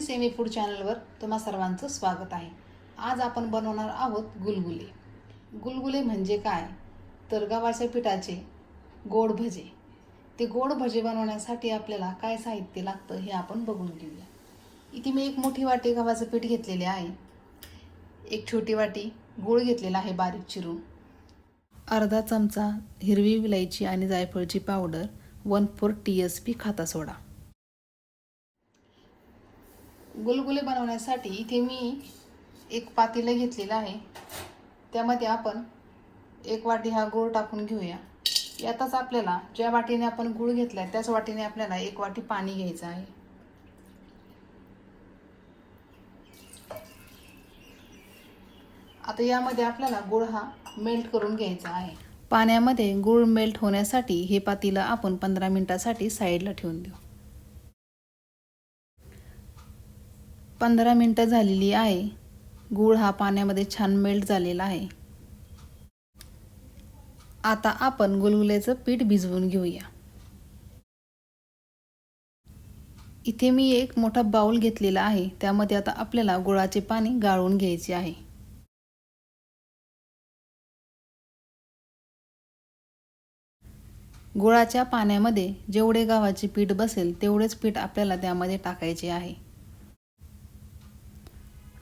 Semi food चॅनलवर तुम्हा सर्वांचं स्वागत आहे। आज आपण बनवणार आहोत गुलगुले। गुलगुले म्हणजे काय तर गव्हाच्या पिठाचे गोड भजे। ते गोड भजे बनवण्यासाठी आपल्याला काय साहित्य लागतं हे आपण बघून घेऊया। इथे मी एक मोठी वाटी गव्हाचं पीठ घेतलेले आहे, एक छोटी वाटी गूळ घेतलेला आहे बारीक चिरून, अर्धा चमचा हिरवी विलायची आणि जायफळची पावडर, 1/4 TSP खाता सोडा। गुलगुले बनवण्यासाठी इथे मी एक पातेलं घेतलेलं आहे, त्यामध्ये आपण एक वाटी हा गूळ टाकून घेऊया। यातच आपल्याला ज्या वाटीने आपण गूळ घेतलाय त्याच वाटीने आपल्याला एक वाटी पाणी घ्यायचं आहे। आता यामध्ये आपल्याला गूळ हा मेल्ट करून घ्यायचा आहे। पाण्यामध्ये गूळ मेल्ट होण्यासाठी हे पातेलं आपण 15 मिनिटांसाठी साईडला ठेवून देऊ। 15 मिनिटं झालेली आहे। गूळ हा पाण्यामध्ये छान मेल्ट झालेला आहे। आता आपण गुलगुल्याचं पीठ भिजवून घेऊया। इथे मी एक मोठा बाउल घेतलेला आहे, त्यामध्ये आता आपल्याला गुळाचे पाणी गाळून घ्यायचे आहे। गुळाच्या पाण्यामध्ये जेवढे गव्हाचे पीठ बसेल तेवढेच पीठ आपल्याला त्यामध्ये टाकायचे आहे।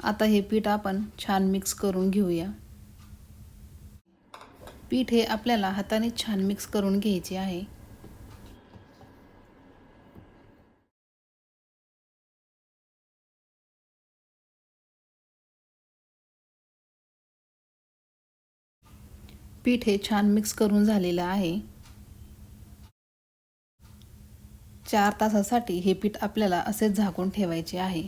आता हे पीठ आपण छान मिक्स करून घेऊया। पीठ हे आपल्याला हाताने छान मिक्स करून घ्यायचे आहे। पीठ हे छान मिक्स करून झालेलं आहे। 4 तासासाठी हे पीठ आपल्याला असेच झाकून ठेवायचे आहे।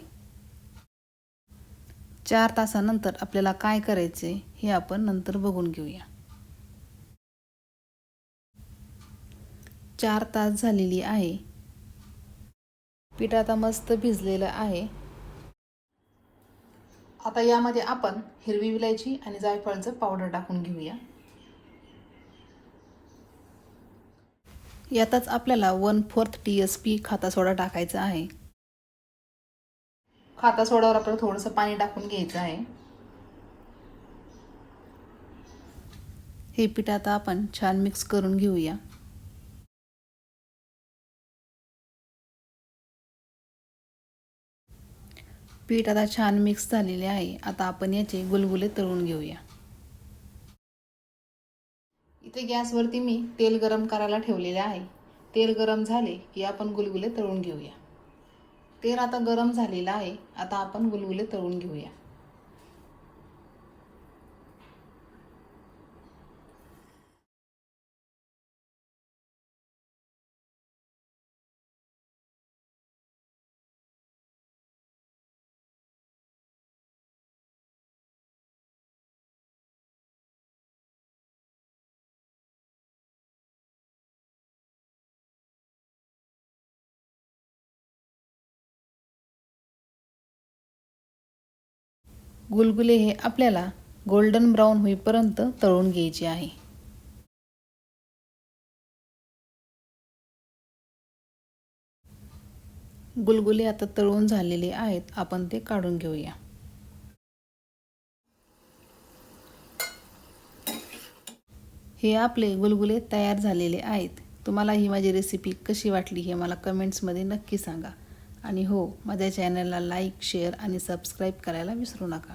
4 तासानंतर आपल्याला काय करायचे हे आपण नंतर बघून घेऊया। 4 तास झालेली आहे। पीठ आता मस्त भिजलेलं आहे। आता यामध्ये आपण हिरवी विलायची आणि जायफळचं पावडर टाकून घेऊया। यातच आपल्याला 1/4 TSP खाता सोडा टाकायचा आहे। खाता सोड्यावर आपल्याला थोडंसं पाणी टाकून घ्यायचं आहे। हे पीठ आता आपण छान मिक्स करून घेऊया। पीठ आता छान मिक्स झालेले आहे। आता आपण याचे गुलगुले तळून घेऊया। इथे गॅसवरती मी तेल गरम करायला ठेवलेले आहे। तेल गरम झाले की आपण गुलगुले तळून घेऊया। तेल आता गरम झालेलं आहे। आता आपण गुलगुले तळून घेऊया। गुलगुले हे आपल्याला गोल्डन ब्राउन होईपर्यंत तळून घ्यायचे आहे। गुलगुले आता तळून झालेले आहेत, आपण ते काढून घेऊया। हे आपले गुलगुले तयार झालेले आहेत। तुम्हाला ही माझी रेसिपी कशी वाटली हे मला कमेंट्समध्ये नक्की सांगा। आणि हो, माझ्या चॅनलला लाईक, शेअर आणि सबस्क्राईब करायला विसरू नका।